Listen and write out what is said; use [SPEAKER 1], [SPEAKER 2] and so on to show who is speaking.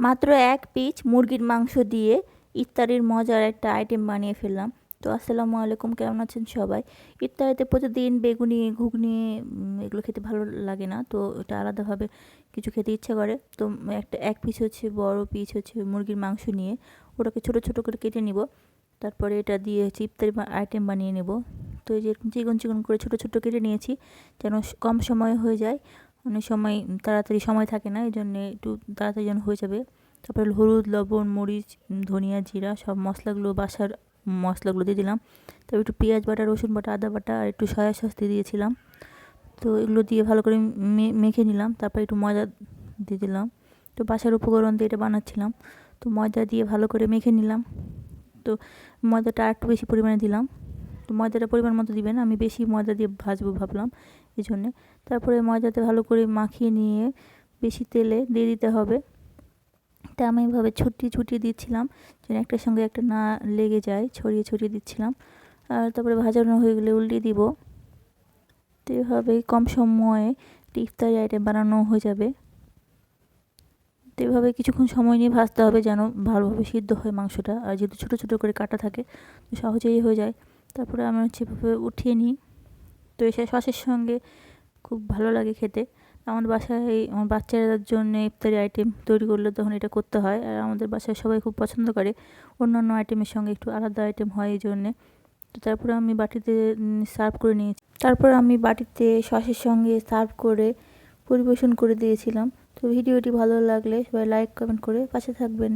[SPEAKER 1] মাত্র 1 পিস মুরগির মাংস দিয়ে ইফতারির মজার একটা আইটেম বানিয়ে ফেললাম। তো আসসালামু আলাইকুম, কেমন আছেন সবাই? ইফতারিতে প্রতিদিন বেগুনি, ঘুগনি এগুলো খেতে ভালো লাগে না, তো এটা আলাদাভাবে কিছু খেতে ইচ্ছা করে। তো একটা 1 পিস হচ্ছে, বড় পিস হচ্ছে মুরগির মাংস নিয়ে ওটাকে ছোট ছোট করে কেটে নিব। তারপরে এটা দিয়ে হচ্ছে ইফতারি আইটেম বানিয়ে নেব। তো এই যে চিকন চিকন করে ছোট ছোট কেটে নিয়েছি, যেন কম সময়ে হয়ে যায়। অনেক সময় তাড়াতাড়ি সময় থাকে না, এই জন্যে একটু তাড়াতাড়ি যেন হয়ে যাবে। তারপরে হলুদ, লবণ, মরিচ, ধনিয়া, জিরা সব মশলাগুলো, বাসার মশলাগুলো দিয়ে দিলাম। তারপর একটু পেঁয়াজ বাটা, রসুন বাটা, আদা বাটা আর একটু সয়া সস দিয়ে দিয়েছিলাম। তো এগুলো দিয়ে ভালো করে মেখে নিলাম। তারপর একটু ময়দা দিয়ে দিলাম। তো বাসার উপকরণ দিয়ে এটা বানাচ্ছিলাম। তো ময়দা দিয়ে ভালো করে মেখে নিলাম। তো ময়দাটা আর একটু বেশি পরিমাণে দিলাম। তো ময়দাটা পরিমাণ মতো দিবেন, আমি বেশি ময়দা দিয়ে ভাজবো ভাবলাম, এই জন্যে। তারপরে ময়দাতে ভালো করে মাখিয়ে নিয়ে বেশি তেলে দিয়ে দিতে হবে। তা আমি এইভাবে ছুটিয়ে ছুটিয়ে দিচ্ছিলাম, যেন একটার সঙ্গে একটা না লেগে যায়, ছড়িয়ে ছড়িয়ে দিচ্ছিলাম। আর তারপরে ভাজানো হয়ে গেলে উল্টে দিব। তো এভাবেই কম সময়ে ইফতারি আইটেম বানানো হয়ে যাবে। তো এভাবে কিছুক্ষণ সময় নিয়ে ভাজতে হবে, যেন ভালোভাবে সিদ্ধ হয় মাংসটা। আর যেহেতু ছোটো ছোটো করে কাটা থাকে, তো সহজেই হয়ে যায়। তারপরে আমি হচ্ছে এভাবে উঠিয়ে নিই। তো এসে সসের সঙ্গে খুব ভালো লাগে খেতে। আমাদের বাসায় আমার বাচ্চাদের জন্য ইফতারি আইটেম তৈরি করলে তখন এটা করতে হয়, আর আমাদের বাসায় সবাই খুব পছন্দ করে। অন্যান্য আইটেমের সঙ্গে একটু আলাদা আইটেম হয়, এই জন্যে। তো তারপরে আমি বাটিতে সার্ভ করে নিয়েছি। তারপর আমি বাটিতে সসের সঙ্গে সার্ভ করে পরিবেশন করে দিয়েছিলাম। তো ভিডিওটি ভালো লাগলে সবাই লাইক কমেন্ট করে পাশে থাকবেন।